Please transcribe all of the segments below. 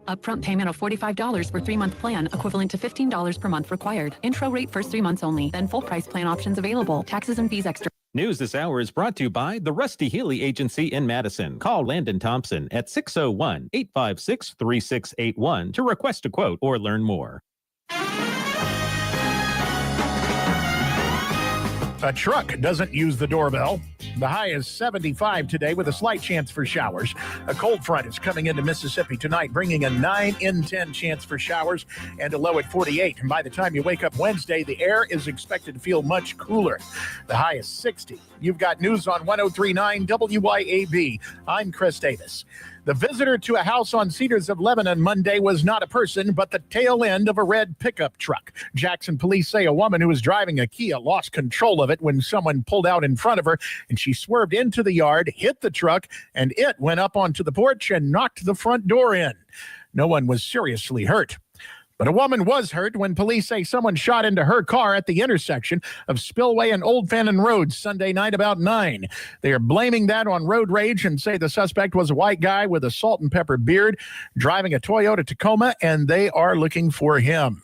Upfront payment of $45 for 3-month plan, equivalent to $15 per month required. Intro rate first 3 months only, then full price plan options available. Taxes and fees extra. News this hour is brought to you by the Rusty Healy Agency in Madison. Call Landon Thompson at 601-856-3681 to request a quote or learn more. A truck doesn't use the doorbell. The high is 75 today with a slight chance for showers. A cold front is coming into Mississippi tonight, bringing a 9 in 10 chance for showers and a low at 48. And by the time you wake up Wednesday, the air is expected to feel much cooler. The high is 60. You've got news on 103.9 WYAB. I'm Chris Davis. The visitor to a house on Cedars of Lebanon Monday was not a person, but the tail end of a red pickup truck. Jackson police say a woman who was driving a Kia lost control of it when someone pulled out in front of her, and she swerved into the yard, hit the truck, and it went up onto the porch and knocked the front door in. No one was seriously hurt. But a woman was hurt when police say someone shot into her car at the intersection of Spillway and Old Fannin Road Sunday night about 9. They are blaming that on road rage and say the suspect was a white guy with a salt and pepper beard driving a Toyota Tacoma, and they are looking for him.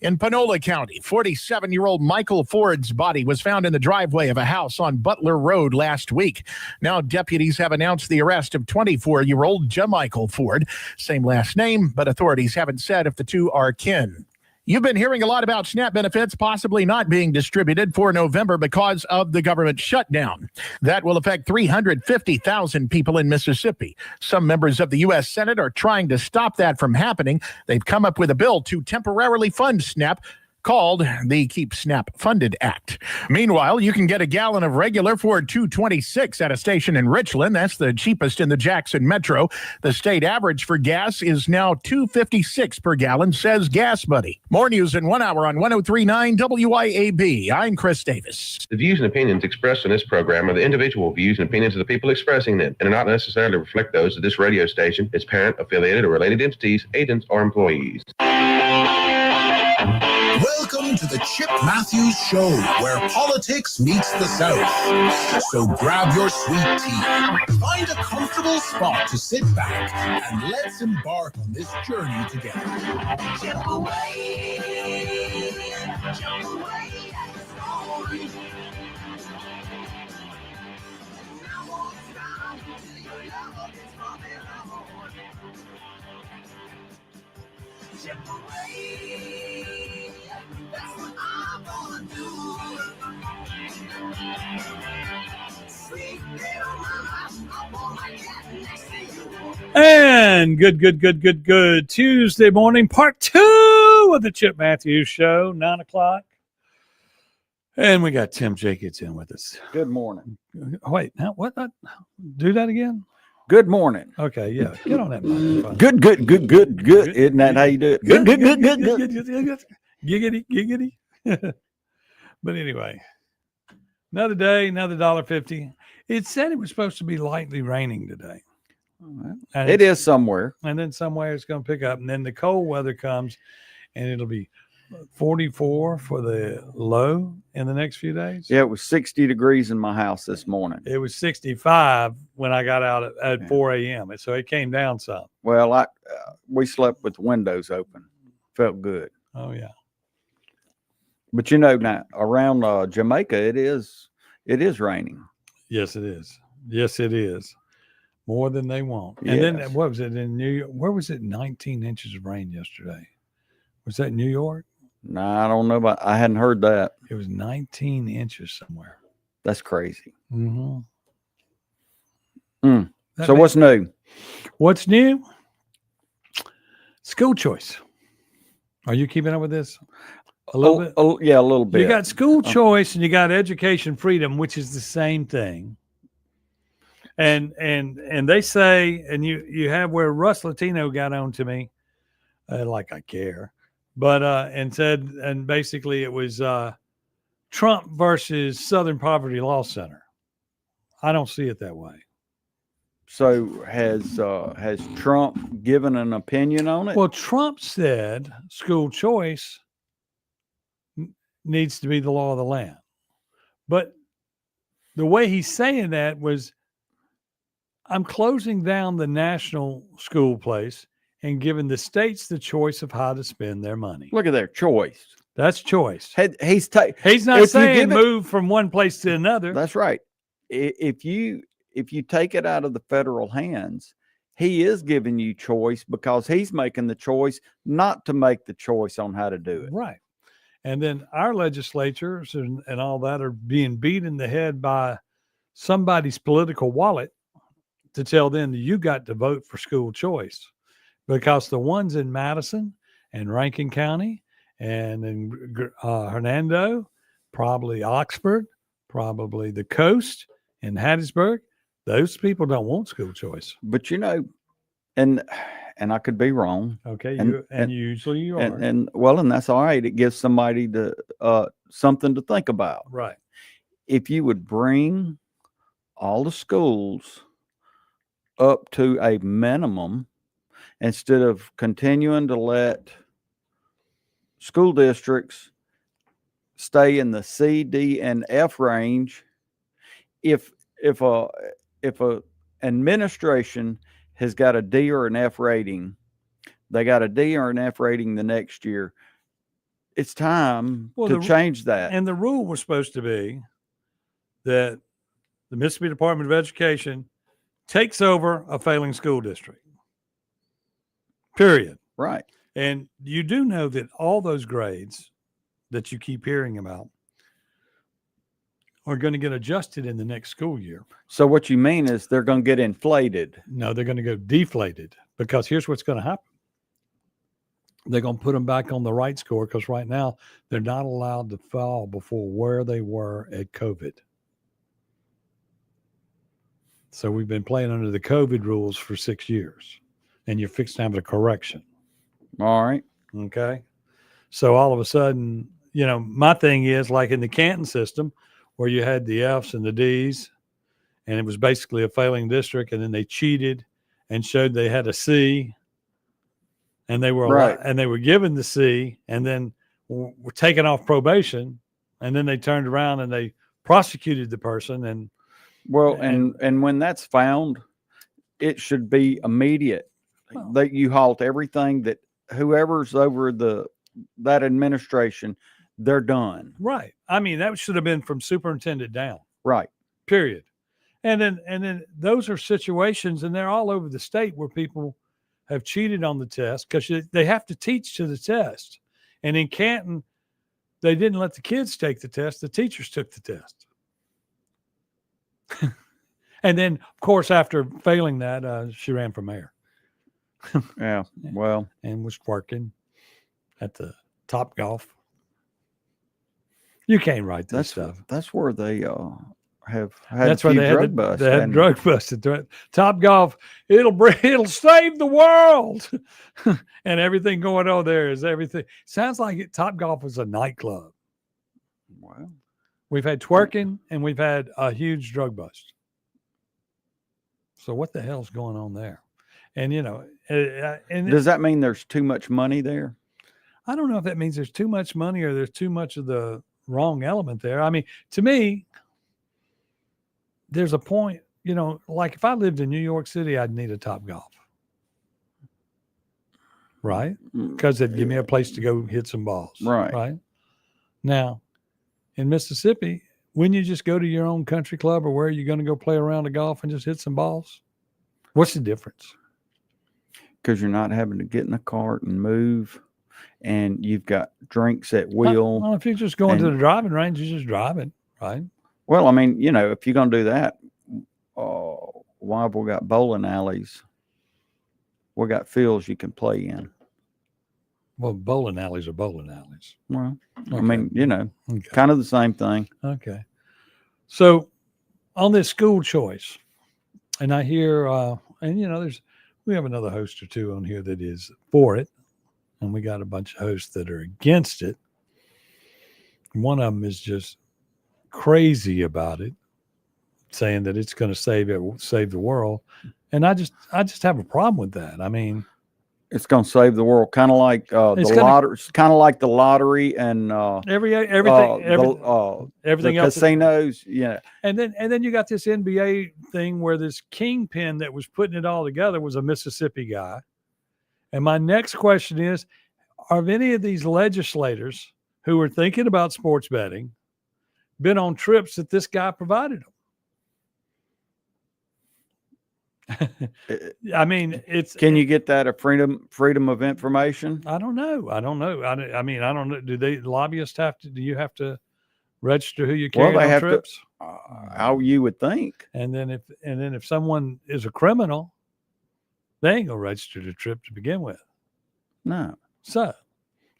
In Panola County, 47-year-old Michael Ford's body was found in the driveway of a house on Butler Road last week. Now deputies have announced the arrest of 24-year-old Jamichael Ford. Same last name, but authorities haven't said if the two are kin. You've been hearing a lot about SNAP benefits possibly not being distributed for November because of the government shutdown. That will affect 350,000 people in Mississippi. Some members of the U.S. Senate are trying to stop that from happening. They've come up with a bill to temporarily fund SNAP called the Keep SNAP Funded Act. Meanwhile, you can get a gallon of regular for $2.26 at a station in Richland. That's the cheapest in the Jackson Metro. The state average for gas is now $2.56 per gallon, says Gas Buddy. More news in 1 hour on 103.9 WYAB. I'm Chris Davis. The views and opinions expressed in this program are the individual views and opinions of the people expressing them and do not necessarily reflect those of this radio station, its parent, affiliated, or related entities, agents, or employees. Welcome to the Chip Matthews Show, where politics meets the South. So grab your sweet tea, find a comfortable spot to sit back, and let's embark on this journey together. Jump away, jump away at the storm. Now won't stop till your love is coming on. Jump away, that's what I'm gonna do. Sweet little mama, I wanna get next to you. And good Tuesday morning, part 2 of the Chip Matthews Show, 9 o'clock. And we got Tim Jacobs in with us. Good morning. Wait, now what? Do that again? Good morning. Okay, yeah. Get on that microphone. Good. Isn't that how you do it? Good. Giggity. But anyway, another day, another $1.50. It said it was supposed to be lightly raining today. And it is somewhere. And then somewhere it's going to pick up. And then the cold weather comes and it'll be 44 for the low in the next few days. Yeah, it was 60 degrees in my house this morning. It was 65 when I got out at 4 a.m. So it came down some. Well, we slept with the windows open. Felt good. Oh, yeah. But now around Jamaica, it is raining. Yes, it is. Yes, it is. More than they want. Yes. And then what was it in New York? Where was it? 19 inches of rain yesterday. Was that New York? No, I don't know I hadn't heard that. It was 19 inches somewhere. That's crazy. Mm-hmm. So what's new? What's new? School choice. Are you keeping up with this? A little bit? Yeah, a little bit. You got school choice and you got education freedom, which is the same thing. And they say, and you have where Russ Latino got on to me, like I care, but and said, and basically it was Trump versus Southern Poverty Law Center. I don't see it that way. So has Trump given an opinion on it? Well, Trump said school choice needs to be the law of the land. But the way he's saying that was, I'm closing down the national school place and giving the states the choice of how to spend their money. Look at their choice. That's choice. He's He's not if you saying give it- move from one place to another. That's right. If you take it out of the federal hands, he is giving you choice because he's making the choice not to make the choice on how to do it. Right. And then our legislatures and all that are being beat in the head by somebody's political wallet to tell them that you got to vote for school choice, because the ones in Madison and Rankin County and in Hernando, probably Oxford, probably the coast in Hattiesburg, those people don't want school choice. But and I could be wrong. Okay. And- Usually you are. And that's all right. It gives somebody something to think about. right. If you would bring all the schools up to a minimum instead of continuing to let school districts stay in the C, D, and F range, if a administration has got a D or an F rating, they got a D or an F rating the next year, it's time Well, to change that. And the rule was supposed to be that the Mississippi Department of Education takes over a failing school district. Period. Right. And you do know that all those grades that you keep hearing about are going to get adjusted in the next school year. So what you mean is they're going to get inflated. No, they're going to go deflated, because here's what's going to happen. They're going to put them back on the right score, because right now they're not allowed to fall before where they were at COVID. So we've been playing under the COVID rules for 6 years, and you're fixing to have a correction. All right. Okay. So all of a sudden, my thing is like in the Canton system where you had the F's and the D's, and it was basically a failing district, and then they cheated and showed they had a C, and they were Right. and they were given the C, and then were taken off probation, and then they turned around and they prosecuted the person. And Well, and when that's found, it should be immediate. Well- That you halt everything, that whoever's over that administration, they're done. right. I mean, that should have been from superintendent down. Right. Period. And then those are situations, and they're all over the state, where people have cheated on the test because they have to teach to the test. And in Canton, they didn't let the kids take the test. The teachers took the test. And then, of course, after failing that, she ran for mayor Yeah. Well, and was working at the Top Golf. You can't write this stuff. that's where they have had That's a why few they had drug busts. they had and- drug busted. Top Golf, it'll save the world, and everything going on there is everything. Sounds like Top Golf was a nightclub. Well, We've had twerking and we've had a huge drug bust. So what the hell's going on there? And does that mean there's too much money there? I don't know if that means there's too much money or there's too much of the wrong element there. I mean, to me, there's a point, like if I lived in New York City, I'd need a Top Golf. Right? Because they'd give me a place to go hit some balls. Right. Right. Now, in Mississippi, wouldn't you just go to your own country club, or where are you going to go play around the golf and just hit some balls? What's the difference? Because you're not having to get in a cart and move, and you've got drinks at will. Well, if you're just going to and- the driving range, you're just driving, right? Well, I mean, if you're going to do that, why have we got bowling alleys? We got fields you can play in. Well, bowling alleys are bowling alleys. Well, I Okay. mean, Okay. kind of the same thing. Okay. So on this school choice, and I hear, we have another host or two on here that is for it, and we got a bunch of hosts that are against it. One of them is just crazy about it, saying that it's going to save the world. And I just have a problem with that. I mean, It's going to save the world, kind of like It's the gonna- lottery, kind of like the lottery and everything the else. casinos. Yeah, And then you got this NBA thing where this kingpin that was putting it all together was a Mississippi guy. And my next question is, are any of these legislators who are thinking about sports betting been on trips that this guy provided them? I mean, it's. Can you get that a freedom of information? I don't know. I don't know. I mean, I don't know. Do they lobbyists have to? Do you have to register who you carry Well, they on have trips? to. How you would think. And then if someone is a criminal, they ain't gonna register the trip to begin with. No. So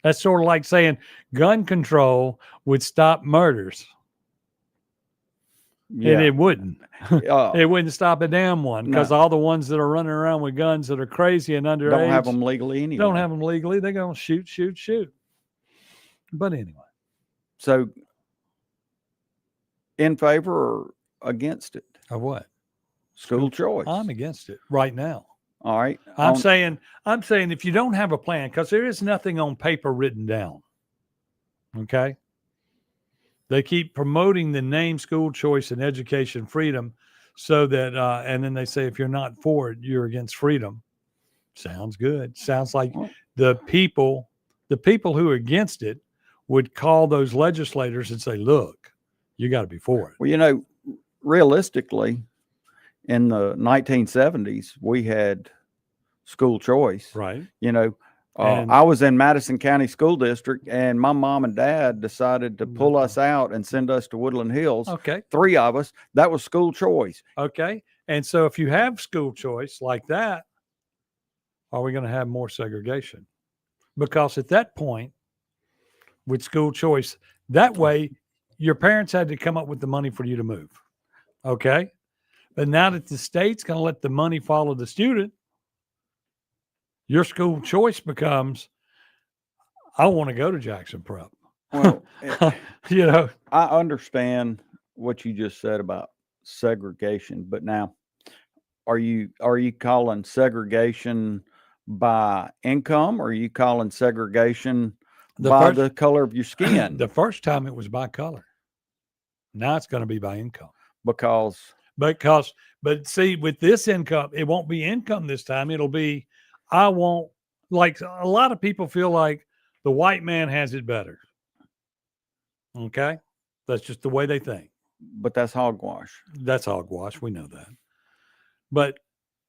that's sort of like saying gun control would stop murders. Yeah. And it wouldn't. Uh, It wouldn't stop a damn one because No. all the ones that are running around with guns that are crazy and underage don't have them legally anyway. don't have them legally. They're going to shoot. But anyway, So, in favor or against it? of what? School choice. I'm against it right now. All right. I'm On- saying if you don't have a plan, because there is nothing on paper written down. Okay. They keep promoting the name school choice and education freedom so that, and then they say, if you're not for it, you're against freedom. Sounds good. Sounds like Well- the people who are against it would call those legislators and say, look, you got to be for it. Well, you know, realistically, in the 1970s, we had school choice. Right. You know, And- I was in Madison County School District, and my mom and dad decided to pull us out and send us to Woodland Hills. Okay. 3 of us. That was school choice. Okay. And so if you have school choice like that, are we going to have more segregation? Because at that point, with school choice, that way your parents had to come up with the money for you to move. Okay. But now that the state's going to let the money follow the student, your school choice becomes, I want to go to Jackson Prep. Well, You know, I understand what you just said about segregation, but now are you calling segregation by income, or are you calling segregation by the color of your skin? the first time it was by color. Now it's going to be by income. Because But see, with this income, it won't be income this time. It'll be, I won't, like a lot of people feel like the white man has it better. Okay. That's just the way they think. but that's hogwash. That's hogwash. We know that. But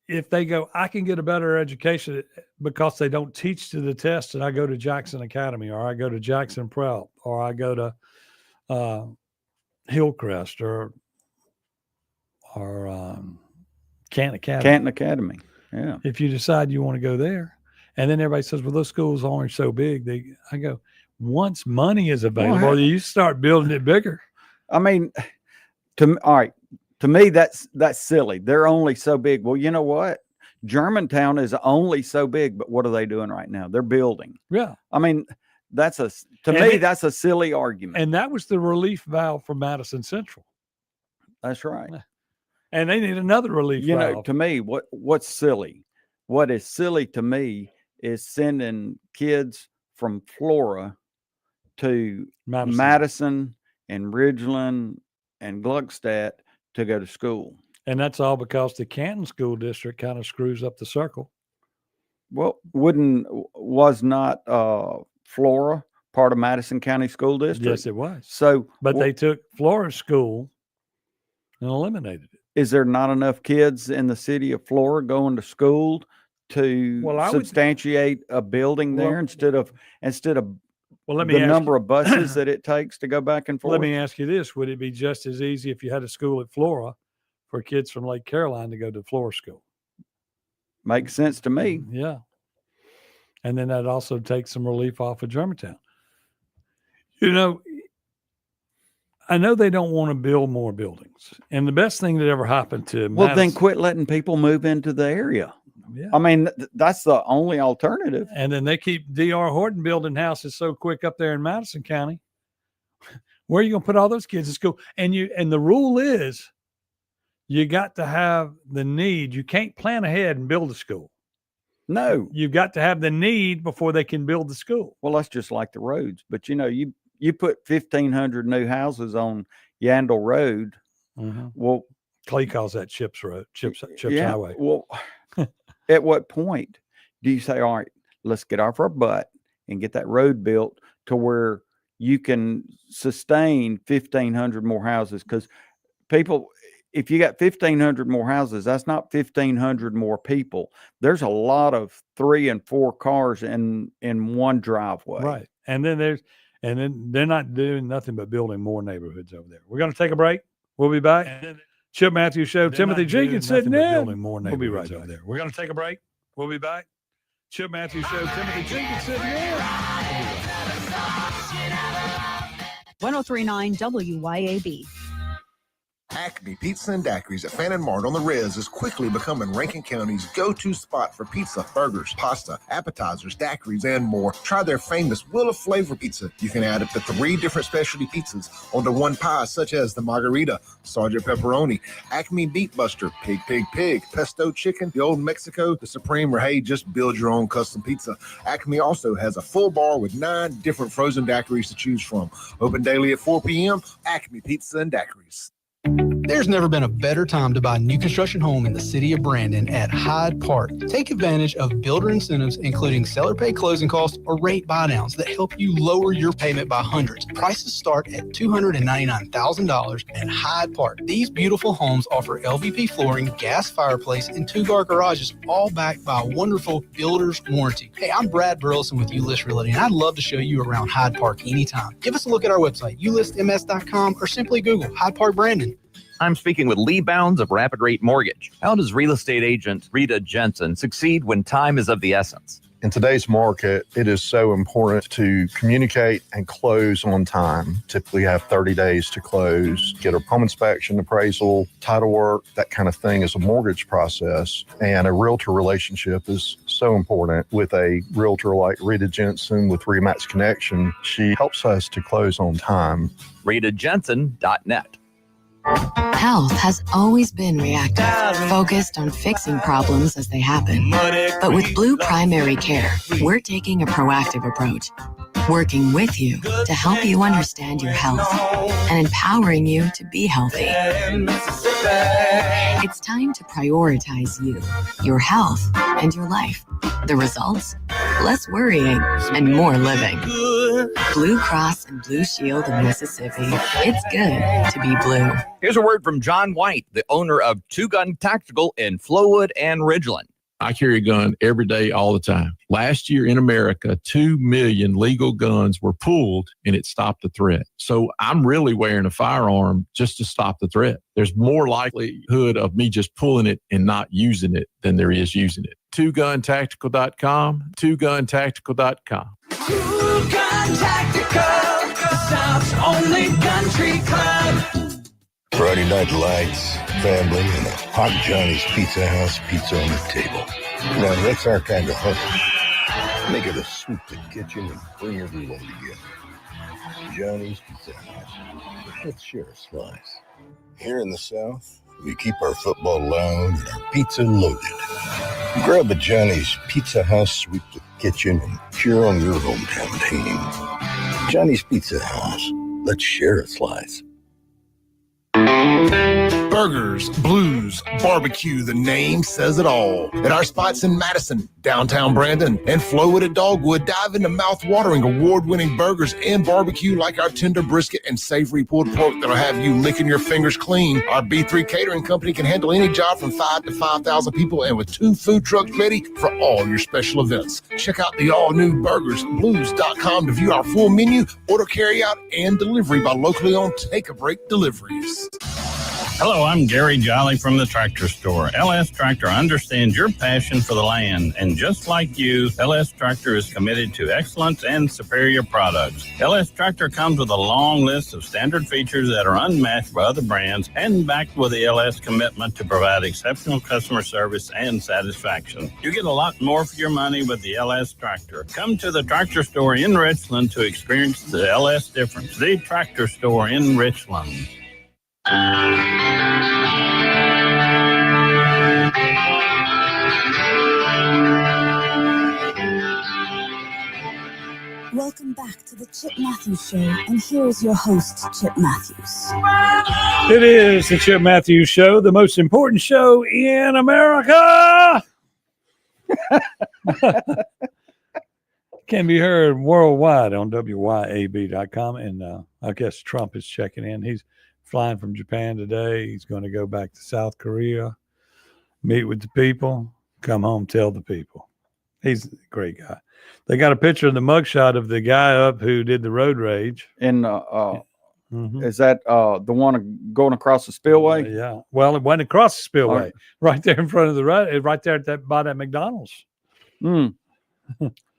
if they go, I can get a better education because they don't teach to the test, and I go to Jackson Academy, or I go to Jackson Prep, or I go to Hillcrest, or Canton Academy. Canton Academy. Yeah. If you decide you want to go there, and then everybody says, well, those schools aren't so big. I go, once money is available, you start building it bigger. I mean, all right. To me, that's silly. They're only so big. Well, you know what? Germantown is only so big, but what are they doing right now? They're building. Yeah. I mean, that's a silly argument. And that was the relief valve for Madison Central. That's right. And they need another relief You valve. know, to me, what's silly? What is silly to me is sending kids from Flora to Madison and Ridgeland and Gluckstadt to go to school. And that's all because the Canton School District kind of screws up the circle. Well, was not Flora part of Madison County School District? Yes, it was. So, But they took Flora's school and eliminated it. is there not enough kids in the city of Flora going to school to Well, I would- substantiate a building there Well- instead of Well, let me the ask number you, of buses that it takes to go back and forth? let me ask you this. Would it be just as easy if you had a school at Flora for kids from Lake Caroline to go to Flora school? Makes sense to me. Yeah. And then that also takes some relief off of Germantown. You know, I know they don't want to build more buildings. And the best thing that ever happened to Well, then Madison- quit letting people move into the area. Yeah. I mean, that's the only alternative. And then they keep D.R. Horton building houses so quick up there in Madison County. Where are you going to put all those kids in school? And the rule is you got to have the need. You can't plan ahead and build a school. No. You've got to have the need before they can build the school. Well, that's just like the roads. But you know, you put 1,500 new houses on Yandle Road. Well, Clay calls that Chips Road, Chips yeah, Highway. Well, at what point do you say, all right, let's get off our butt and get that road built to where you can sustain 1,500 more houses? Because people, if you got 1,500 more houses, that's not 1,500 more people. There's a lot of 3 and 4 cars in one driveway. Right. And then they're not doing nothing but building more neighborhoods over there. We're going to take a break. We'll be back. Chip Matthews Show. Timothy Jenkins sitting in. We'll be right back there. We're going to take a break. We'll be back. Chip Matthews Show. Timothy Jenkins sitting in. 1039 WYAB. Acme Pizza and Daiquiris at Fannin Mart on the Res is quickly becoming Rankin County's go-to spot for pizza, burgers, pasta, appetizers, daiquiris, and more. Try their famous Wheel of Flavor pizza. You can add up to 3 different specialty pizzas onto one pie, such as the Margarita, Sergeant Pepperoni, Acme Beat Buster, Pig, Pesto Chicken, the Old Mexico, the Supreme, or hey, just build your own custom pizza. Acme also has a full bar with 9 different frozen daiquiris to choose from. Open daily at 4 p.m. Acme Pizza and Daiquiris. There's never been a better time to buy a new construction home in the city of Brandon at Hyde Park. Take advantage of builder incentives, including seller pay closing costs or rate buydowns that help you lower your payment by hundreds. Prices start at $299,000 at Hyde Park. These beautiful homes offer LVP flooring, gas fireplace, and 2-car garages, all backed by a wonderful builder's warranty. Hey, I'm Brad Burleson with Ulist Realty, and I'd love to show you around Hyde Park anytime. Give us a look at our website, ulistms.com, or simply Google Hyde Park Brandon. I'm speaking with Lee Bounds of Rapid Rate Mortgage. How does real estate agent Rita Jensen succeed when time is of the essence? In today's market, it is so important to communicate and close on time. Typically have 30 days to close, get a home inspection, appraisal, title work, that kind of thing is a mortgage process. And a realtor relationship is so important. With a realtor like Rita Jensen with Remax Connection, she helps us to close on time. RitaJensen.net. Health has always been reactive, focused on fixing problems as they happen. But with Blue Primary Care, we're taking a proactive approach, working with you to help you understand your health and empowering you to be healthy. It's time to prioritize you, your health, and your life. The results? Less worrying and more living. Blue Cross and Blue Shield of Mississippi. It's good to be blue. Here's a word from John White, the owner of Two Gun Tactical in Flowood and Ridgeland. I carry a gun every day, all the time. Last year in America, 2 million legal guns were pulled and it stopped the threat. So I'm really wearing a firearm just to stop the threat. There's more likelihood of me just pulling it and not using it than there is using it. TwoGunTactical.com, TwoGunTactical.com. Two Gun Tactical, the South's only country club. Friday night lights, family, and a hot Johnny's Pizza House pizza on the table. Now, that's our kind of hustle. Make it a swoop to the kitchen and bring everyone together. Johnny's Pizza House. Let's share a slice. Here in the South, we keep our football loud and our pizza loaded. Grab a Johnny's Pizza House, sweep the kitchen, and cheer on your hometown team. Johnny's Pizza House. Let's share a slice. Burgers, blues, barbecue, the name says it all. At our spots in Madison, downtown Brandon, and Flowood at Dogwood, dive into mouth-watering, award-winning burgers and barbecue like our tender brisket and savory pulled pork that'll have you licking your fingers clean. Our B3 Catering Company can handle any job from 5 to 5,000 people, and with 2 food trucks ready for all your special events. Check out the all-new burgersblues.com to view our full menu, order carry-out, and delivery by locally owned Take a Break Deliveries. Hello, I'm Gary Jolly from the Tractor Store. LS Tractor understands your passion for the land, and just like you, LS Tractor is committed to excellence and superior products. LS Tractor comes with a long list of standard features that are unmatched by other brands and backed with the LS commitment to provide exceptional customer service and satisfaction. You get a lot more for your money with the LS Tractor. Come to the Tractor Store in Richland to experience the LS difference. The Tractor Store in Richland. Welcome back to the Chip Matthews Show, and here is your host, Chip Matthews. It is the Chip Matthews Show, the most important show in America. Can be heard worldwide on WYAB.com. And I guess Trump is checking in. He's flying from Japan today. He's going to go back to South Korea, meet with the people, come home, tell the people. He's a great guy. They got a picture of the mugshot of the guy up who did the road rage. And is that the one going across the spillway? Yeah. Well, it went across the spillway, right there in front of the road, right there at by that McDonald's.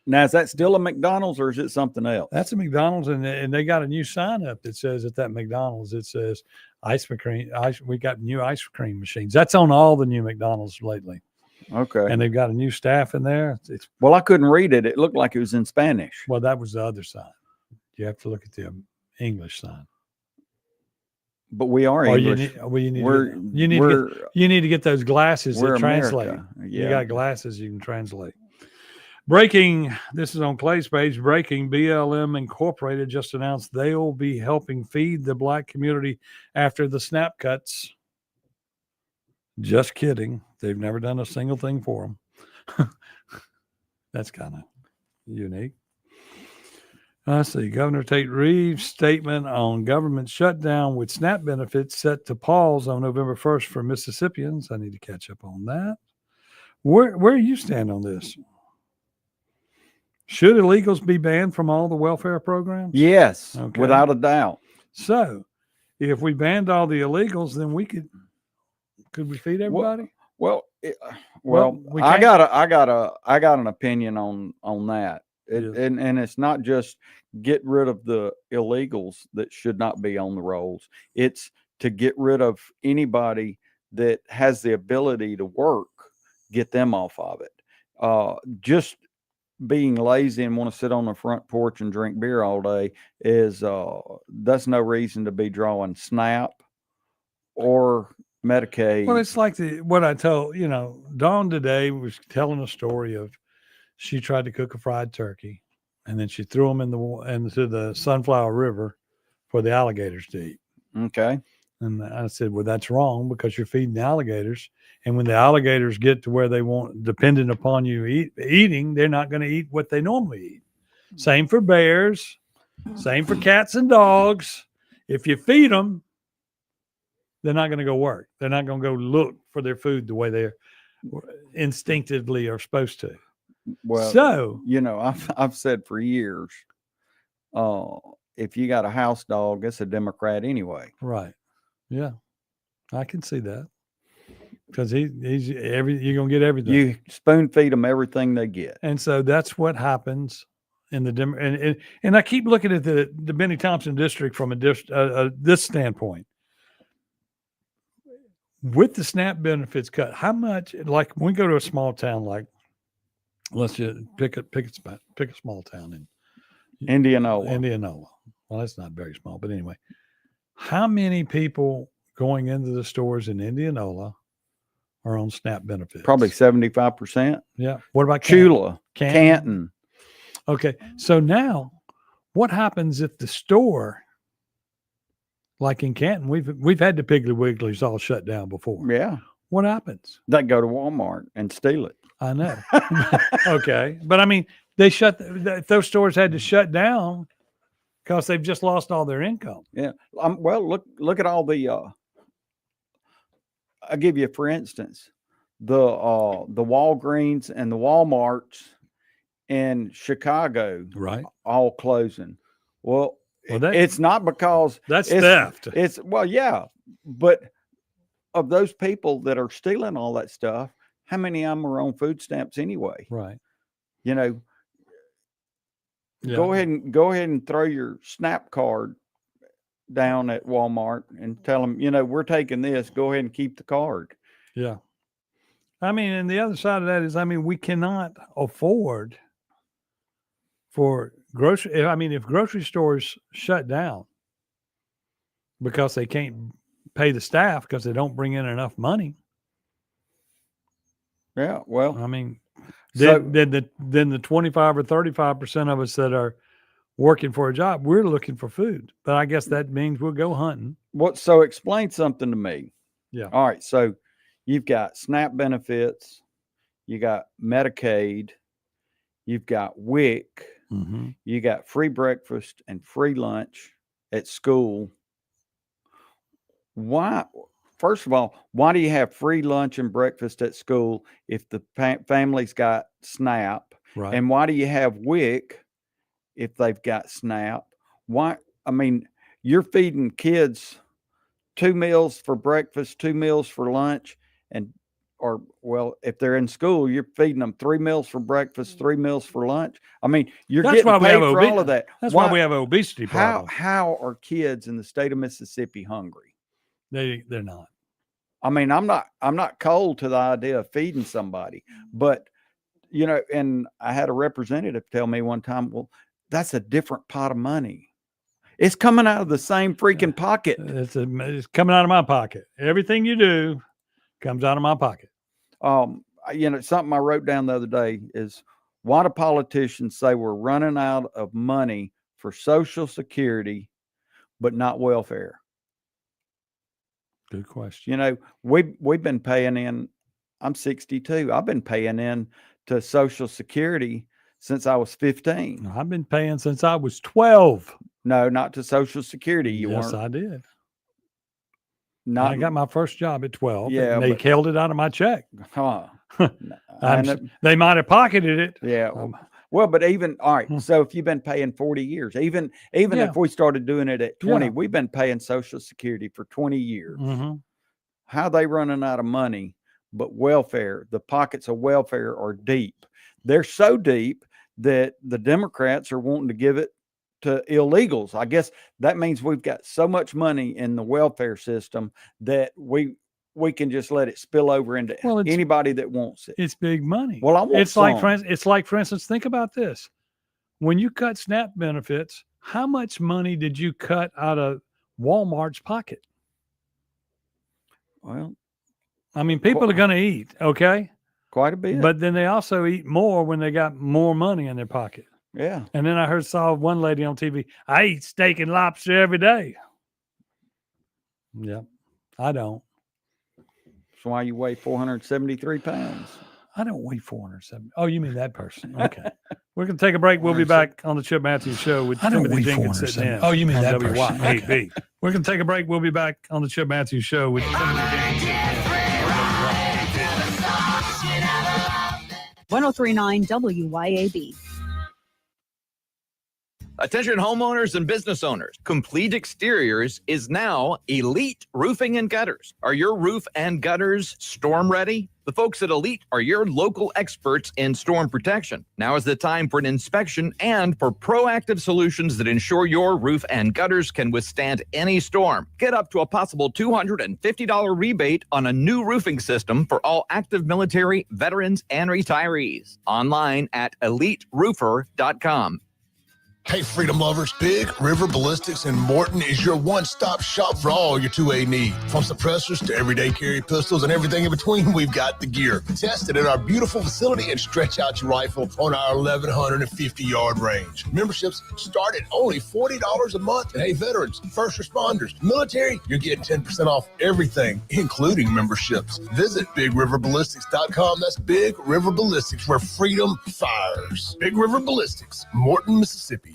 Now, is that still a McDonald's or is it something else? That's a McDonald's, and they got a new sign up that says at that McDonald's, it says ice cream. We got new ice cream machines. That's on all the new McDonald's lately. Okay. And they've got a new staff in there. Well, I couldn't read it. It looked like it was in Spanish. Well, that was the other sign. You have to look at the English sign. But we are English. You need to get those glasses that translate. America. You got glasses you can translate. Breaking, this is on Clay's page, breaking, BLM Incorporated just announced they'll be helping feed the black community after the SNAP cuts. Just kidding. They've never done a single thing for them. That's kind of unique. Let's see. Governor Tate Reeves' statement on government shutdown with SNAP benefits set to pause on November 1st for Mississippians. I need to catch up on that. Where do you stand on this? Should illegals be banned from all the welfare programs? Yes, Okay. without a doubt. So, if we banned all the illegals, then could we feed everybody? Well, we I can't. got an opinion on that. And it's not just get rid of the illegals that should not be on the rolls. It's to get rid of anybody that has the ability to work, get them off of it. Just being lazy and want to sit on the front porch and drink beer all day is that's no reason to be drawing SNAP or Medicaid. Well, it's like what I told, Dawn today was telling a story of she tried to cook a fried turkey and then she threw them into the Sunflower River for the alligators to eat. Okay. And I said, well, that's wrong because you're feeding the alligators. And when the alligators get to where they want, dependent upon you eating, they're not going to eat what they normally eat. Same for bears. Same for cats and dogs. If you feed them, they're not going to go work. They're not going to go look for their food the way they instinctively are supposed to. Well, so I've said for years, if you got a house dog, it's a Democrat anyway. Right. Yeah, I can see that because you're gonna get everything. You spoon feed them everything they get, and so that's what happens in the and I keep looking at the Benny Thompson district from this standpoint. With the SNAP benefits cut, how much? Like when we go to a small town, like let's just pick a small town in Indianola. Well, that's not very small, but anyway. How many people going into the stores in Indianola are on SNAP benefits? Probably 75%. Yeah. What about Chula, Canton? Okay. So now what happens if the store, like in Canton, we've had the Piggly Wigglies all shut down before. Yeah. What happens? They go to Walmart and steal it. I know. Okay. But I mean, if those stores had to shut down, because they've just lost all their income. Yeah. Well, look at all the. I'll give you, for instance, the Walgreens and the Walmarts in Chicago, right, all closing. Well, it's not because that's theft. It's yeah, but of those people that are stealing all that stuff, how many of them are on food stamps anyway? Right. Yeah. Go ahead and throw your SNAP card down at Walmart and tell them, we're taking this. Go ahead and keep the card. Yeah. I mean, and the other side of that is, we cannot afford for grocery. I mean, if grocery stores shut down because they can't pay the staff because they don't bring in enough money. Yeah. Well, I mean, then the 25 or 35% of us that are working for a job, we're looking for food. But I guess that means we'll go hunting. So explain something to me. Yeah. All right. So you've got SNAP benefits, you got Medicaid, you've got WIC, you got free breakfast and free lunch at school. Why? First of all, why do you have free lunch and breakfast at school if the family's got SNAP? Right. And why do you have WIC if they've got SNAP? Why? I mean, you're feeding kids 2 meals for breakfast, 2 meals for lunch, well, if they're in school, you're feeding them 3 meals for breakfast, 3 meals for lunch. I mean, you're getting paid for all of that. That's why we have an obesity problem. How are kids in the state of Mississippi hungry? They're not. I mean, I'm not cold to the idea of feeding somebody, but and I had a representative tell me one time, well, that's a different pot of money. It's coming out of the same freaking pocket. It's coming out of my pocket. Everything you do comes out of my pocket. Something I wrote down the other day is, why do politicians say we're running out of money for Social Security, but not welfare? Good question. We've been paying in. I'm 62. I've been paying in to Social Security since I was 15. I've been paying since I was 12. No, not to Social Security. Yes, I did. Not, I got my first job at 12. Yeah, and they held it out of my check. Huh. They might have pocketed it. Yeah. Well, but even all right. So if you've been paying 40 years, even if we started doing it at 20, we've been paying Social Security for 20 years. How are they running out of money? But welfare, the pockets of welfare are deep. They're so deep that the Democrats are wanting to give it to illegals. I guess that means we've got so much money in the welfare system that we can just let it spill over into anybody that wants it. It's big money. Well, I want it's like, for instance, think about this. When you cut SNAP benefits, how much money did you cut out of Walmart's pocket? Well, I mean, people are going to eat, okay? Quite a bit. But then they also eat more when they got more money in their pocket. Yeah. And then I saw one lady on TV, I eat steak and lobster every day. Yeah, I don't. That's why you weigh 473 pounds. I don't weigh 470. Oh, you mean that person? Okay. We're going to take a break. We'll be back on the Chip Matthews Show with Timothy Jenkins sitting in. Oh, you mean that WYAB. person? We're going to take a break. We'll be back on the Chip Matthews Show with Timothy Jenkins. 1039 WYAB. Attention homeowners and business owners. Complete Exteriors is now Elite Roofing and Gutters. Are your roof and gutters storm ready? The folks at Elite are your local experts in storm protection. Now is the time for an inspection and for proactive solutions that ensure your roof and gutters can withstand any storm. Get up to a possible $250 rebate on a new roofing system for all active military, veterans, and retirees. Online at EliteRoofer.com. Hey, freedom lovers, Big River Ballistics in Morton is your one-stop shop for all your 2A needs. From suppressors to everyday carry pistols and everything in between, we've got the gear. Test it at our beautiful facility and stretch out your rifle on our 1,150-yard range. Memberships start at only $40 a month. And hey, veterans, first responders, military, you're getting 10% off everything, including memberships. Visit BigRiverBallistics.com. That's Big River Ballistics, where freedom fires. Big River Ballistics, Morton, Mississippi.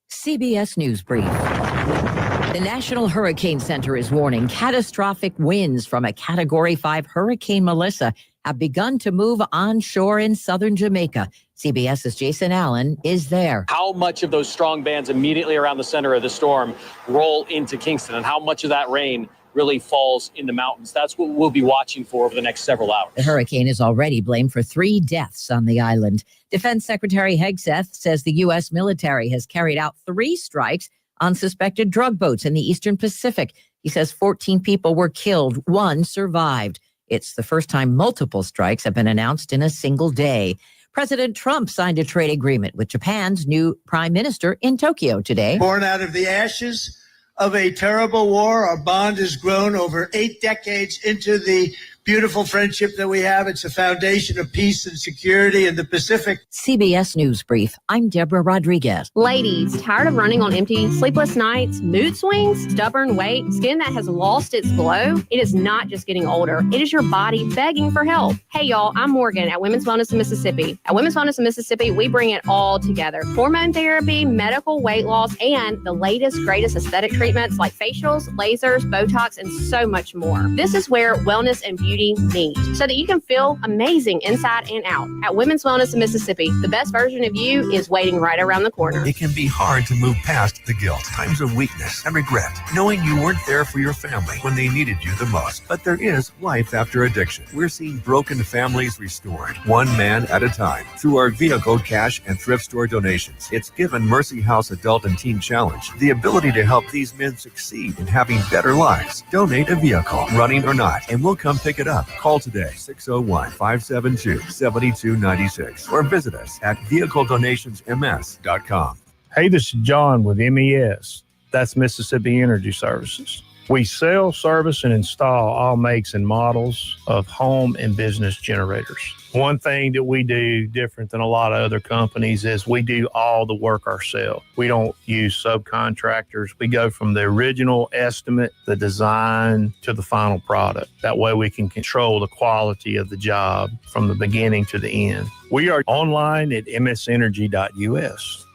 CBS News Brief. The National Hurricane Center is warning catastrophic winds from a Category 5 Hurricane Melissa have begun to move onshore in southern Jamaica. CBS's Jason Allen is there. How much of those strong bands immediately around the center of the storm roll into Kingston, and how much of that rain really falls in the mountains? That's what we'll be watching for over the next several hours. The hurricane is already blamed for 3 deaths on the island. Defense Secretary Hegseth says the U.S. military has carried out 3 strikes on suspected drug boats in the Eastern Pacific. He says 14 people were killed, 1 survived. It's the first time multiple strikes have been announced in a single day. President Trump signed a trade agreement with Japan's new prime minister in Tokyo today. Born out of the ashes of a terrible war, our bond has grown over 8 decades into the beautiful friendship that we have. It's a foundation of peace and security in the Pacific. CBS News Brief. I'm Deborah Rodriguez. Ladies, tired of running on empty, sleepless nights, mood swings, stubborn weight, skin that has lost its glow? It is not just getting older. It is your body begging for help. Hey, y'all, I'm Morgan at Women's Wellness in Mississippi. At Women's Wellness in Mississippi, we bring it all together. Hormone therapy, medical weight loss, and the latest, greatest aesthetic treatments like facials, lasers, Botox, and so much more. This is where wellness and beauty meet so that you can feel amazing inside and out. At Women's Wellness in Mississippi, the best version of you is waiting right around the corner. It can be hard to move past the guilt, times of weakness and regret, knowing you weren't there for your family when they needed you the most. But there is life after addiction. We're seeing broken families restored, one man at a time, through our vehicle cash and thrift store donations. It's given Mercy House Adult and Teen Challenge the ability to help these men succeed in having better lives. Donate a vehicle, running or not, and we'll come pick it up. Call today, 601-572-7296, or visit us at vehicledonationsms.com. Hey, this is John with MES. That's Mississippi Energy Services. We sell, service, and install all makes and models of home and business generators. One thing that we do different than a lot of other companies is we do all the work ourselves. We don't use subcontractors. We go from the original estimate, the design, to the final product. That way we can control the quality of the job from the beginning to the end. We are online at msenergy.us.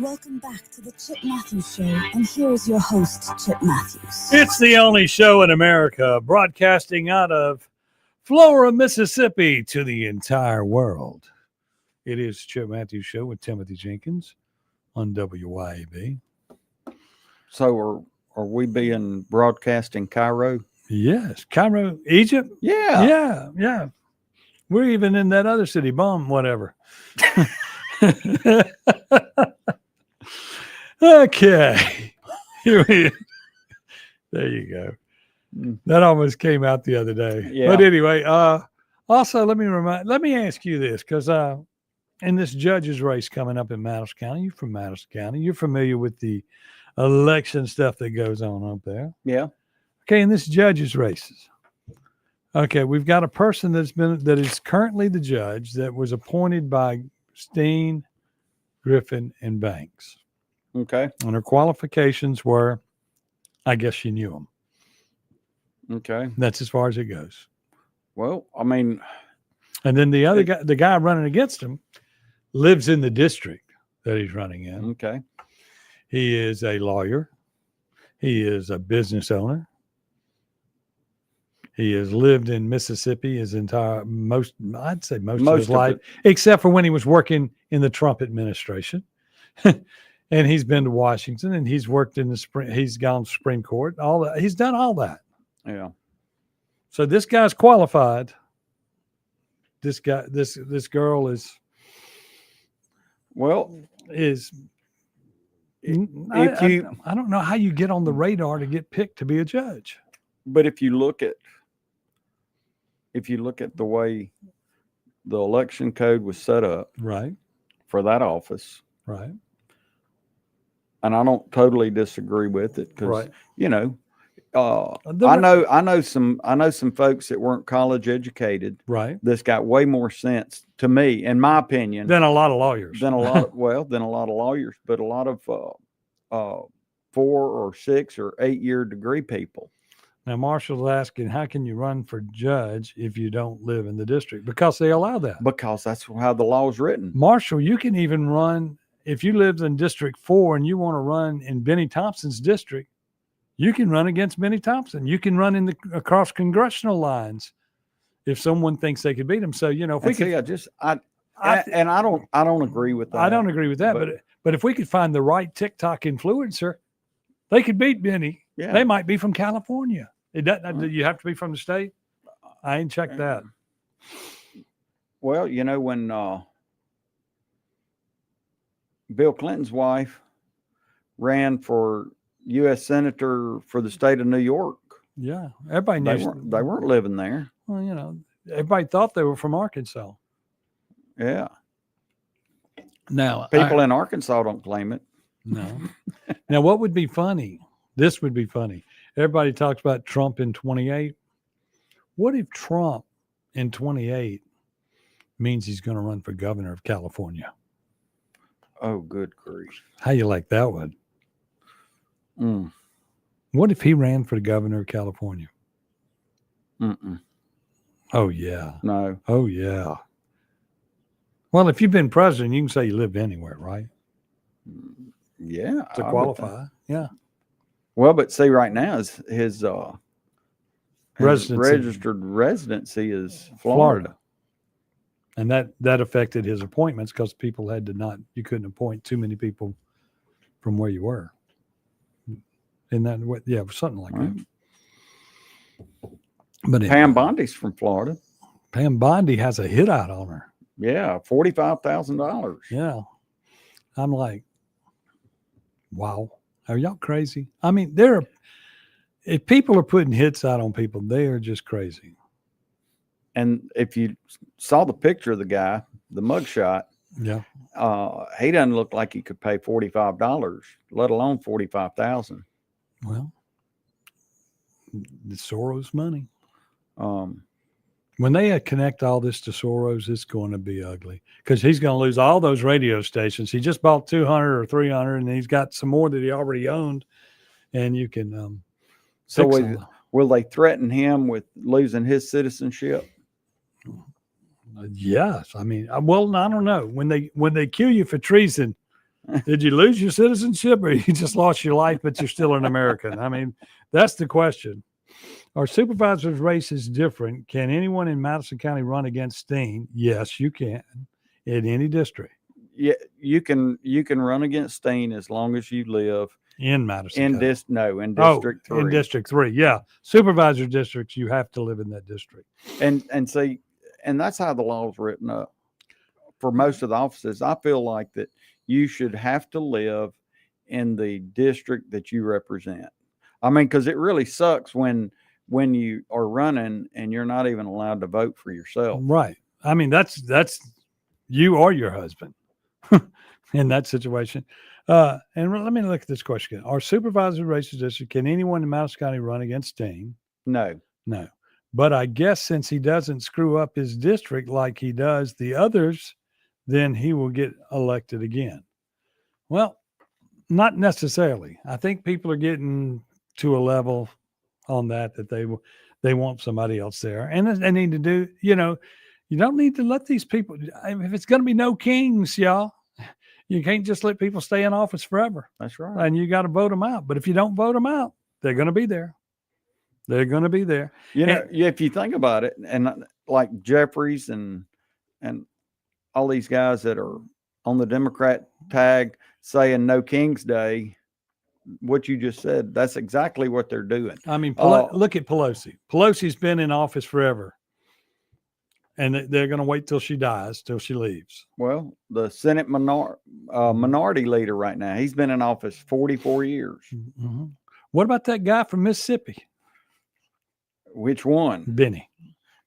Welcome back to the Chip Matthews Show, and here is your host, Chip Matthews. It's the only show in America broadcasting out of Flora, Mississippi to the entire world. It is Chip Matthews Show with Timothy Jenkins on WYAB. So are we being broadcast in Cairo? Yes, Cairo, Egypt. Yeah. We're even in that other city, whatever. Okay. There you go. That almost came out the other day. Yeah. But anyway, also let me ask you this, because in this judge's race coming up in Madison County, you're from Madison County, you're familiar with the election stuff that goes on up there. Yeah. Okay, in this judge's races. Okay, we've got a person that is currently the judge that was appointed by Steen, Griffin, and Banks. Okay. And her qualifications were, I guess she knew them. Okay. That's as far as it goes. Well, I mean. And then the other guy, the guy running against him, lives in the district that he's running in. Okay. He is a lawyer. He is a business owner. He has lived in Mississippi his entire, most of his life, except for when he was working in the Trump administration. And he's been to Washington, and he's worked in he's gone to Supreme Court, all that. He's done all that. Yeah. So this guy's qualified. This girl is. Well, is. If I don't know how you get on the radar to get picked to be a judge. But if you look at the way the election code was set up, right, for that office, right, and I don't totally disagree with it, because right. I know some folks that weren't college educated, right, that's got way more sense to me, in my opinion, than a lot of lawyers. Than a lot of lawyers, but a lot of 4 or 6 or 8 year degree people. Now, Marshall's asking, how can you run for judge if you don't live in the district? Because they allow that. Because that's how the law is written. Marshall, you can even run, if you live in District 4 and you want to run in Benny Thompson's district, you can run against Benny Thompson. You can run across congressional lines if someone thinks they could beat him. So, if we could. I don't agree with that. I don't agree with that. But if we could find the right TikTok influencer, they could beat Benny. Yeah. They might be from California. It doesn't. You have to be from the state. I ain't checked that. Well, when Bill Clinton's wife ran for U.S. Senator for the state of New York. Yeah, everybody knew they weren't living there. Well, everybody thought they were from Arkansas. Yeah. Now, People in Arkansas don't claim it. No. Now, what would be funny? This would be funny. Everybody talks about Trump in 28. What if Trump in 28 means he's going to run for governor of California? Oh, good grief. How you like that one? Mm. What if he ran for the governor of California? Mm-mm. Oh, yeah. No. Oh, yeah. Well, if you've been president, you can say you lived anywhere, right? Yeah. To I would qualify. think. Yeah. Well, but see, right now his Residency. registered residency is Florida. And that affected his appointments because people had to you couldn't appoint too many people from where you were. In that way, yeah, something like that. But Pam Bondi's from Florida. Pam Bondi has a hit out on her. Yeah, $45,000. Yeah. I'm like, wow. Are y'all crazy? I mean, if people are putting hits out on people, they are just crazy. And if you saw the picture of the guy, the mugshot, yeah, he doesn't look like he could pay $45, let alone $45,000. Well, it's Soros money. When they connect all this to Soros, it's going to be ugly because he's going to lose all those radio stations. He just bought 200 or 300, and he's got some more that he already owned. And you can. So will they threaten him with losing his citizenship? Yes. I mean, well, I don't know. When they kill you for treason, did you lose your citizenship or you just lost your life, but you're still an American? I mean, that's the question. Our supervisor's race is different. Can anyone in Madison County run against Steen? Yes, you can in any district. Yeah, you can run against Steen as long as you live in Madison. In County. in District 3. In District 3, yeah. Supervisor districts, you have to live in that district. And see, and that's how the law is written up for most of the offices. I feel like that you should have to live in the district that you represent. I mean, because it really sucks when you are running and you're not even allowed to vote for yourself. Right. I mean, that's you or your husband in that situation. And let me look at this question again. Our supervisor races district, can anyone in Madison County run against Steen? No. No. But I guess since he doesn't screw up his district like he does the others, then he will get elected again. Well, not necessarily. I think people are getting to a level on that they want somebody else there. And they need to do, you don't need to let these people, if it's going to be no kings, y'all, you can't just let people stay in office forever. That's right. And you got to vote them out. But if you don't vote them out, they're going to be there. They're going to be there. If you think about it, and like Jeffries and all these guys that are on the Democrat tag saying no King's Day, what you just said, that's exactly what they're doing. I mean, look at Pelosi. Pelosi's been in office forever. And they're going to wait till she dies, till she leaves. Well, the Senate minority leader right now, he's been in office 44 years. Mm-hmm. What about that guy from Mississippi? Which one? Benny.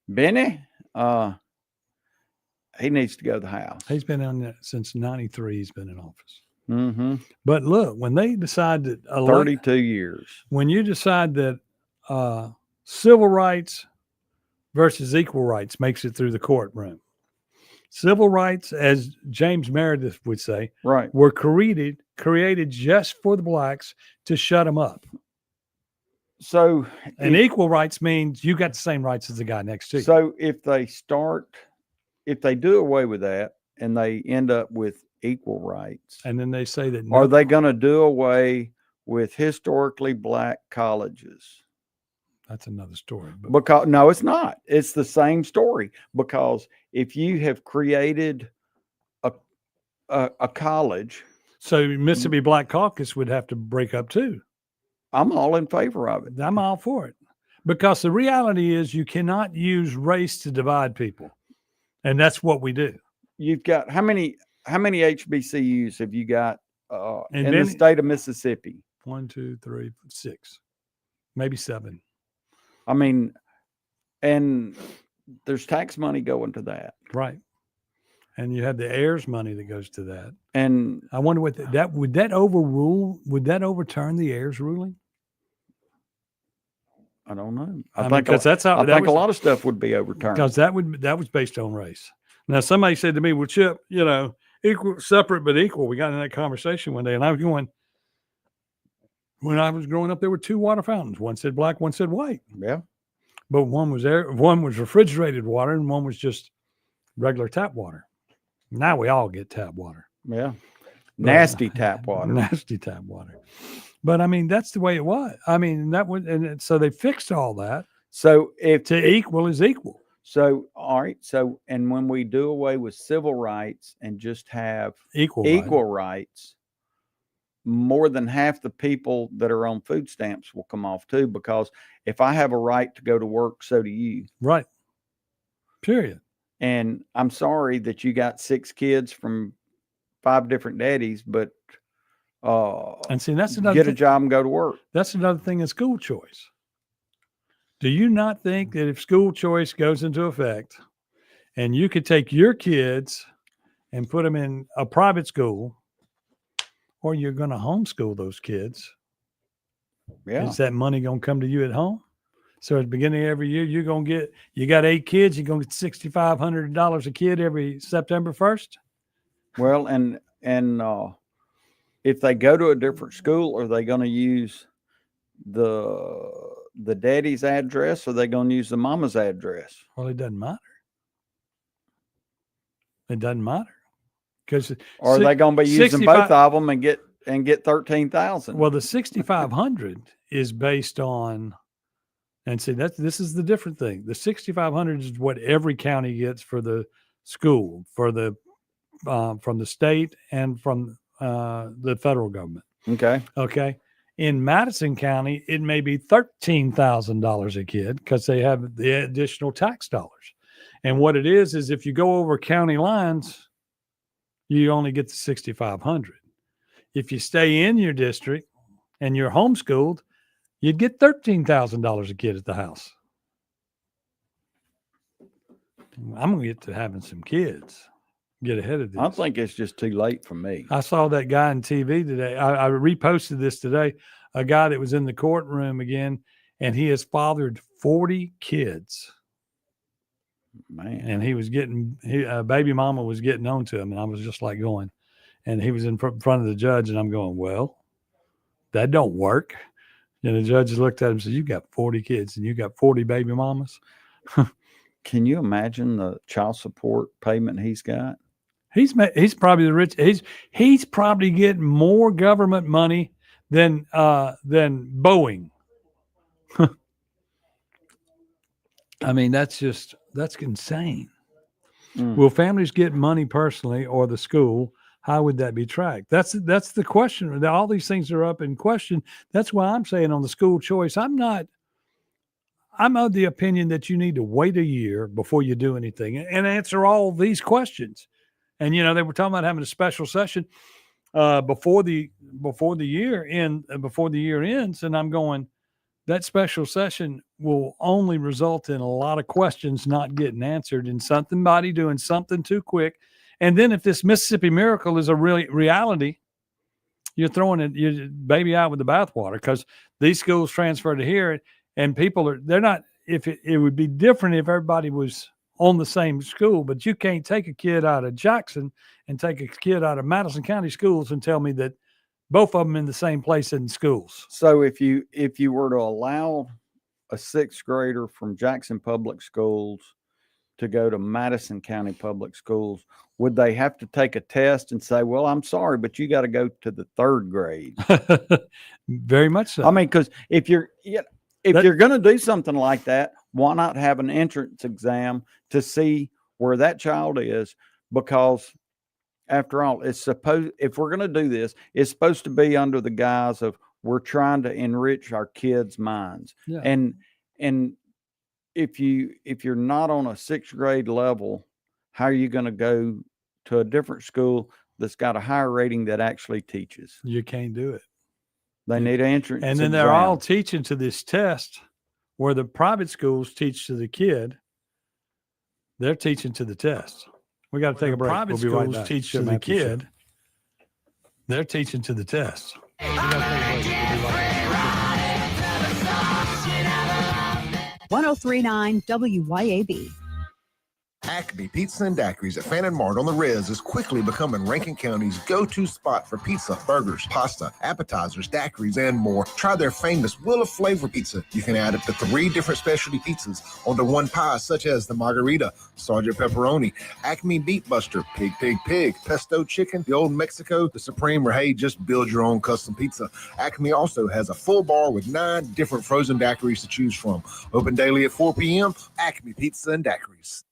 Benny? He needs to go to the House. He's been on that since 93. He's been in office. Mm-hmm. But look, when they decide that 32 years, when you decide that civil rights versus equal rights makes it through the courtroom, civil rights, as James Meredith would say, right, were created just for the blacks to shut them up. So, and equal rights means you got the same rights as the guy next to you. So if they do away with that and they end up with equal rights, and then they say that are they going to do away with historically black colleges? That's another story. Because no, it's not. It's the same story. Because if you have created a college, so Mississippi Black Caucus would have to break up too. I'm all in favor of it. I'm all for it. Because the reality is you cannot use race to divide people. And that's what we do. You've got how many HBCUs have you got in the state of Mississippi? 1, 2, 3, 6, maybe 7. I mean, and there's tax money going to that. Right. and you have the heirs money that goes to that. And I wonder what would that overturn the heirs ruling? I don't know. I mean, think 'cause that's how- I that think a was- lot of stuff would be overturned. Because that was based on race. Now somebody said to me, "Well, Chip, equal, separate but equal." We got in that conversation one day, and I was going, when I was growing up, there were two water fountains. One said black, one said white. Yeah. But one was refrigerated water, and one was just regular tap water. Now we all get tap water. Yeah. Nasty tap water. Nasty tap water. But I mean, that's the way it was. I mean, so they fixed all that. So if to equal is equal. So, all right. So, and when we do away with civil rights and just have equal rights, more than half the people that are on food stamps will come off too, because if I have a right to go to work, so do you. Right. Period. And I'm sorry that you got 6 kids from 5 different daddies, but and see, that's another get a job and go to work. That's another thing in school choice. Do you not think that if school choice goes into effect and you could take your kids and put them in a private school, or you're going to homeschool those kids? Yeah. Is that money going to come to you at home? So at the beginning of every year, you got 8 kids, you're going to get $6,500 a kid every September 1st. Well, and if they go to a different school, are they going to use the daddy's address, or are they going to use the mama's address? Well, it doesn't matter. It doesn't matter. Because are they going to be using both of them and get 13,000? Well, the 6,500 is based on, and see, this is the different thing. The 6,500 is what every county gets for the school, for the from the state and from the federal government. Okay. In Madison County, it may be $13,000 a kid because they have the additional tax dollars. And what it is if you go over county lines, you only get the 6,500. If you stay in your district and you're homeschooled, you'd get $13,000 a kid at the house. I'm going to get to having some kids. Get ahead of this. I think it's just too late for me. I saw that guy on TV today. I reposted this today. A guy that was in the courtroom again, and he has fathered 40 kids. Man. And he was baby mama was getting on to him, and I was just like going, and he was in front of the judge, and I'm going, well, that don't work. And the judge looked at him and said, you got 40 kids and you got 40 baby mamas. Can you imagine the child support payment he's got? He's probably the rich. He's probably getting more government money than Boeing. I mean, that's insane. Will families get money personally or the school? How would that be tracked? That's the question. All these things are up in question. That's why I'm saying on the school choice, I'm of the opinion that you need to wait a year before you do anything and answer all these questions. And they were talking about having a special session before the year ends, and I'm going, that special session will only result in a lot of questions not getting answered and somebody doing something too quick. And then if this Mississippi Miracle is a reality, you're throwing your baby out with the bathwater, because these schools transfer to here, and they're not. If it would be different if everybody was on the same school, but you can't take a kid out of Jackson and take a kid out of Madison County schools and tell me that both of them in the same place in schools. So if you were to allow a 6th grader from Jackson Public Schools to go to Madison County Public Schools, would they have to take a test and say, well, I'm sorry, but you got to go to the 3rd grade? Very much so. I mean, because if you're going to do something like that, why not have an entrance exam to see where that child is? Because after all, if we're going to do this, it's supposed to be under the guise of we're trying to enrich our kids' minds. Yeah. And if you're not on a 6th grade level, how are you going to go to a different school that's got a higher rating that actually teaches? You can't do it. They need an entrance and then exam. they're all teaching to this test where the private schools teach to the kid. They're teaching to the test. We got to take a break. Private We'll be right schools back. teach Chip to the Matthews Show. kid. They're teaching to the test. 1039 WYAB. Acme Pizza and Daiquiris at Fannin Mart on the Riz is quickly becoming Rankin County's go-to spot for pizza, burgers, pasta, appetizers, daiquiris, and more. Try their famous Wheel of Flavor pizza. You can add up to 3 different specialty pizzas onto one pie, such as the Margarita, Sergeant Pepperoni, Acme Beef Buster, Pig, Pesto Chicken, the Old Mexico, the Supreme, or hey, just build your own custom pizza. Acme also has a full bar with 9 different frozen daiquiris to choose from. Open daily at 4 p.m. Acme Pizza and Daiquiris.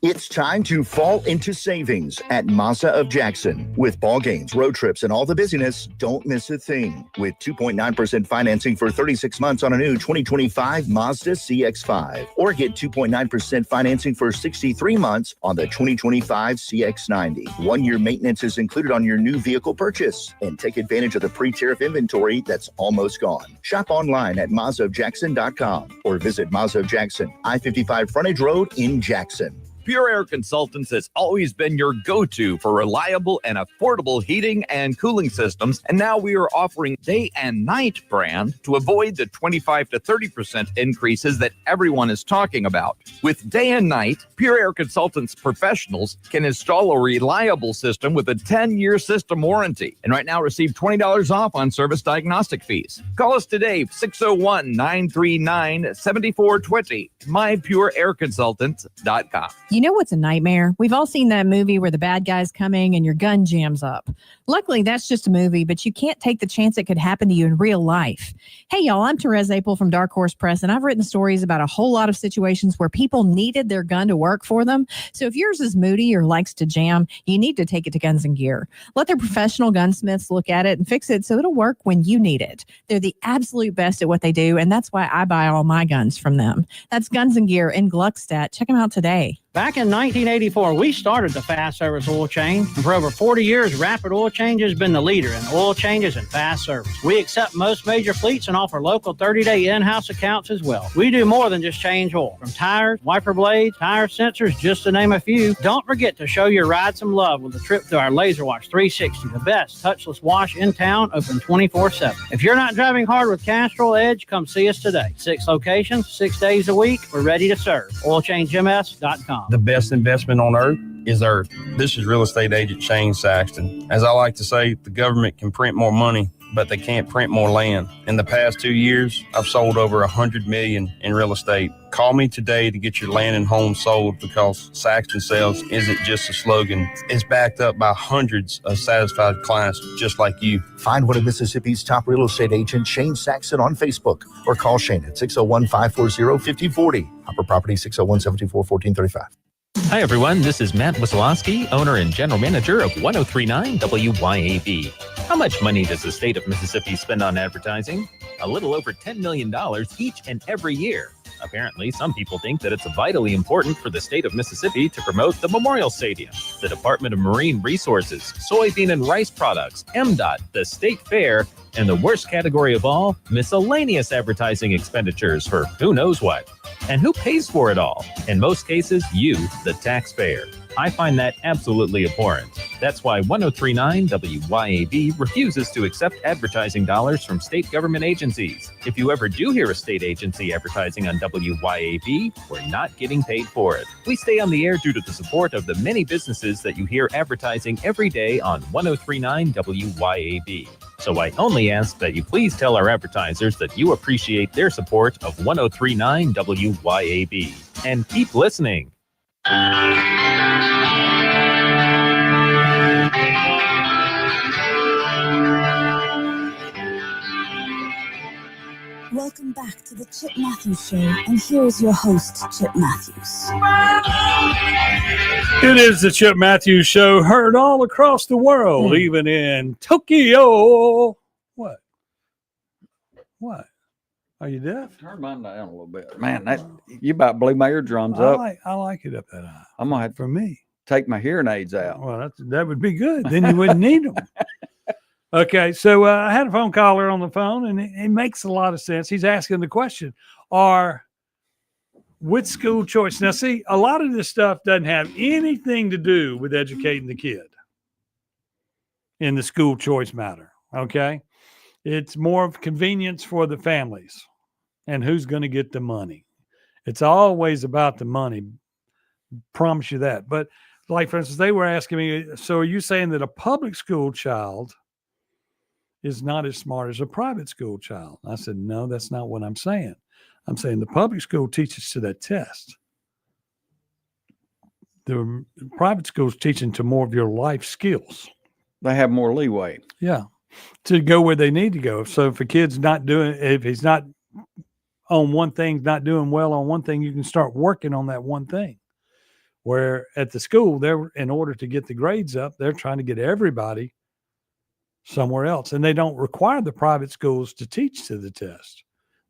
It's time to fall into savings at Mazda of Jackson. With ball games, road trips, and all the busyness, don't miss a thing. With 2.9% financing for 36 months on a new 2025 Mazda CX-5. Or get 2.9% financing for 63 months on the 2025 CX-90. 1-year maintenance is included on your new vehicle purchase. And take advantage of the pre-tariff inventory that's almost gone. Shop online at MazdaofJackson.com or visit Mazda of Jackson, I-55 Frontage Road in Jackson. Pure Air Consultants has always been your go-to for reliable and affordable heating and cooling systems, and now we are offering day and night brand to avoid the 25 to 30% increases that everyone is talking about. With day and night, Pure Air Consultants professionals can install a reliable system with a 10-year system warranty, and right now receive $20 off on service diagnostic fees. Call us today, 601-939-7420, mypureairconsultants.com. You know what's a nightmare? We've all seen that movie where the bad guy's coming and your gun jams up. Luckily, that's just a movie, but you can't take the chance it could happen to you in real life. Hey, y'all, I'm Therese Apel from Dark Horse Press, and I've written stories about a whole lot of situations where people needed their gun to work for them. So if yours is moody or likes to jam, you need to take it to Guns and Gear. Let their professional gunsmiths look at it and fix it so it'll work when you need it. They're the absolute best at what they do, and that's why I buy all my guns from them. That's Guns and Gear in Gluckstadt. Check them out today. Back in 1984, we started the fast service oil change. And for over 40 years, Rapid Oil Change has been the leader in oil changes and fast service. We accept most major fleets and offer local 30-day in-house accounts as well. We do more than just change oil. From tires, wiper blades, tire sensors, just to name a few. Don't forget to show your ride some love with a trip to our Laser Wash 360, the best touchless wash in town, open 24/7. If you're not driving hard with Castrol Edge, come see us today. 6 locations, 6 days a week. We're ready to serve. OilChangeMS.com. The best investment on earth is earth. This is real estate agent Shane Saxton. As I like to say, the government can print more money, but they can't print more land. In the past 2 years, I've sold over $100 million in real estate. Call me today to get your land and home sold, because Saxton Sales isn't just a slogan. It's backed up by hundreds of satisfied clients just like you. Find one of Mississippi's top real estate agents, Shane Saxton, on Facebook, or call Shane at 601-540-5040. Hopper Property, 601-724-1435. Hi, everyone. This is Matt Wasilowski, owner and general manager of 1039 WYAB. How much money does the state of Mississippi spend on advertising? A little over $10 million each and every year. Apparently, some people think that it's vitally important for the state of Mississippi to promote the Memorial Stadium, the Department of Marine Resources, soybean and rice products, MDOT, the State Fair, and the worst category of all, miscellaneous advertising expenditures for who knows what. And who pays for it all? In most cases, you, the taxpayer. I find that absolutely abhorrent. That's why 1039 WYAB refuses to accept advertising dollars from state government agencies. If you ever do hear a state agency advertising on WYAB, we're not getting paid for it. We stay on the air due to the support of the many businesses that you hear advertising every day on 1039 WYAB. So I only ask that you please tell our advertisers that you appreciate their support of 1039 WYAB. And keep listening. Welcome back to the Chip Matthews Show, and here is your host, Chip Matthews. It is the Chip Matthews Show, heard all across the world, even in Tokyo. What? Are you deaf? Turn mine down a little bit. Man, that you about blew my eardrums up. I like it up that high. I'm gonna have for me. Take my hearing aids out. Well, that would be good. Then you wouldn't need them. Okay, so I had a phone caller on the phone, and it makes a lot of sense. He's asking the question: Are with school choice. Now, see, a lot of this stuff doesn't have anything to do with educating the kid in the school choice matter. Okay. It's more of convenience for the families and who's going to get the money. It's always about the money. Promise you that. But like, for instance, they were asking me, so are you saying that a public school child is not as smart as a private school child? I said, no, that's not what I'm saying. I'm saying the public school teaches to that test. The private school is teaching to more of your life skills. They have more leeway. Yeah. To go where they need to go. So if a kid's not doing, if he's not on one thing, not doing well on one thing, you can start working on that one thing. Where at the school, they're, in order to get the grades up, they're trying to get everybody somewhere else. And they don't require the private schools to teach to the test.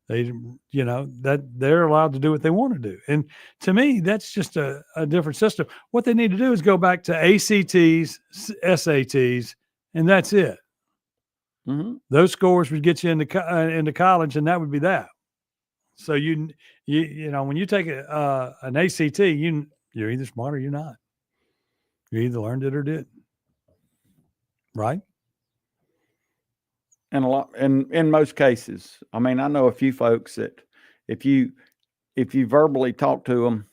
They, you know, that they're allowed to do what they want to do. And to me, that's just a different system. What they need to do is go back to ACTs, SATs, and that's it. Mm-hmm. Those scores would get you into college, and that would be that. So you know, when you take an ACT, you're either smart or you're not. You either learned it or didn't. Right? And in most cases, I mean, I know a few folks that if you verbally talk to them,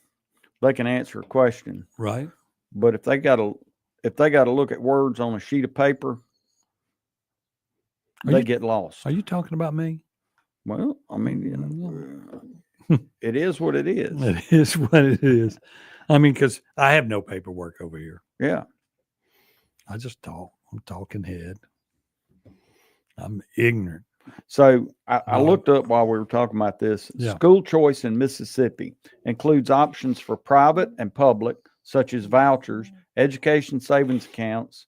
they can answer a question. Right. But if they got to look at words on a sheet of paper, they get lost. Are you talking about me? Well, I mean, you know, it is what it is. It is what it is. I mean, because I have no paperwork over here. Yeah. I just talk. I'm talking head. I'm ignorant. So I looked up while we were talking about this. Yeah. School choice in Mississippi includes options for private and public, such as vouchers, education savings accounts,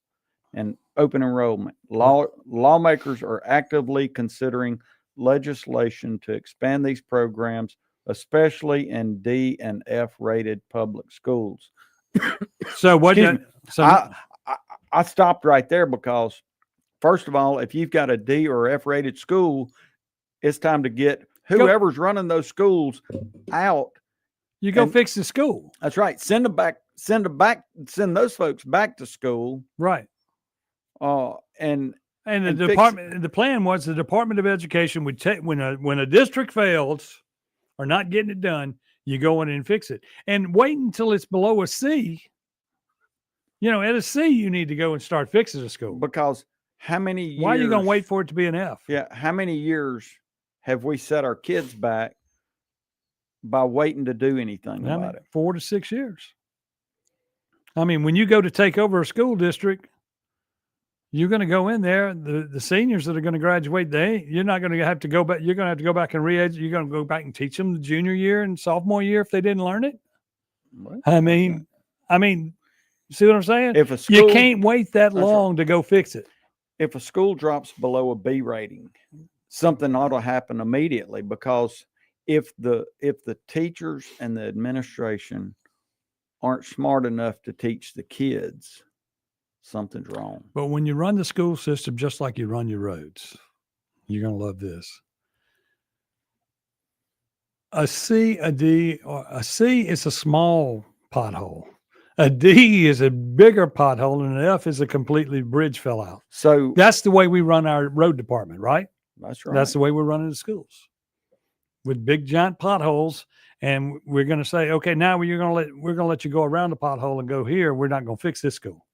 and open enrollment. Lawmakers are actively considering legislation to expand these programs, especially in D and F rated public schools. So what? I stopped right there because, first of all, if you've got a D or F rated school, it's time to get whoever's running those schools out. You go fix the school. That's right. Send those folks back to school. Right. And the plan was the Department of Education would take when a district fails or not getting it done, you go in and fix it. And wait until it's below a C. You know, at a C, you need to go and start fixing the school. Because how many years? Why are you going to wait for it to be an F? Yeah. How many years have we set our kids back by waiting to do anything about it? 4 to 6 years. I mean, when you go to take over a school district, you're going to go in there. The seniors that are going to graduate, you're not going to have to go back. You're going to have to go back and you're going to go back and teach them the junior year and sophomore year if they didn't learn it. What? I mean, see what I'm saying? If a school, you can't wait that long to go fix it. If a school drops below a B rating, something ought to happen immediately, because if the teachers and the administration aren't smart enough to teach the kids, something's wrong. But when you run the school system just like you run your roads, you're going to love this. A C, a D, or a C is a small pothole. A D is a bigger pothole, and an F is a completely bridge fell out. So that's the way we run our road department, right? That's right. That's the way we're running the schools, with big giant potholes. And we're going to say, okay, now we're going to let you go around the pothole and go here. We're not going to fix this school.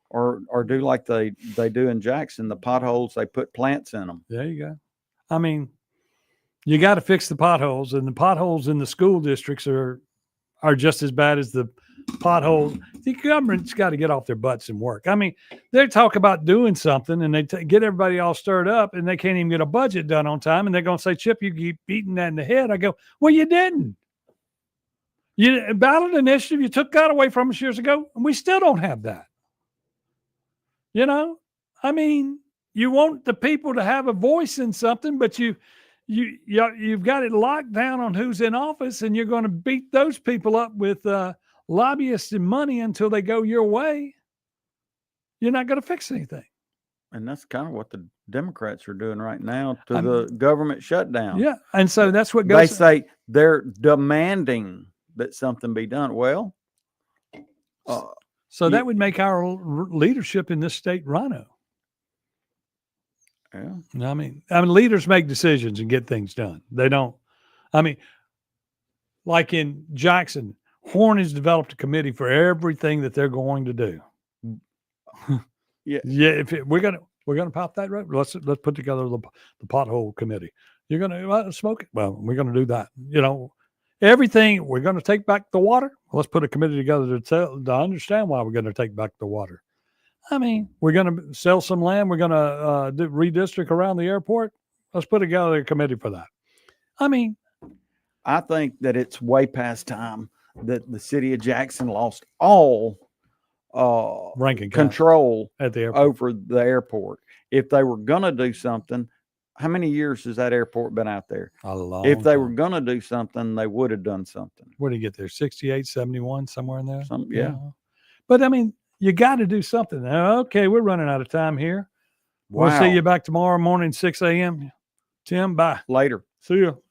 Or do like they do in Jackson, the potholes, they put plants in them. There you go. I mean, you got to fix the potholes, and the potholes in the school districts are just as bad as the potholes. The government's got to get off their butts and work. I mean, they talk about doing something, and they get everybody all stirred up, and they can't even get a budget done on time, and they're going to say, Chip, you keep beating that in the head. I go, well, you didn't. You ballot initiative, you took that away from us years ago, and we still don't have that. You know, I mean, you want the people to have a voice in something, but you've got it locked down on who's in office, and you're going to beat those people up with lobbyists and money until they go your way. You're not going to fix anything. And that's kind of what the Democrats are doing right now to I'm- the government shutdown. Yeah. And so that's what They goes. say they're demanding that something be done. Well, So that would make our leadership in this state rhino. Yeah. I mean, leaders make decisions and get things done. They don't. I mean, like in Jackson, Horn has developed a committee for everything that they're going to do. Yeah. Yeah. If we're gonna pop that road, let's put together the pothole committee. You're gonna smoke it. Well, we're gonna do that. You know, everything. We're gonna take back the water. Let's put a committee together to understand why we're gonna take back the water. I mean, we're going to sell some land. We're going to redistrict around the airport. Let's put together a committee for that. I mean, I think that it's way past time that the city of Jackson lost all Rankin County control at the airport. over the airport. If they were going to do something, how many years has that airport been out there? A long If they time. were going to do something, they would have done something. Where did you get there? 68, 71, somewhere in there? Yeah. But I mean, you got to do something. Okay, we're running out of time here. We'll see Wow. you back tomorrow morning, 6 a.m. Tim, bye. Later. See you.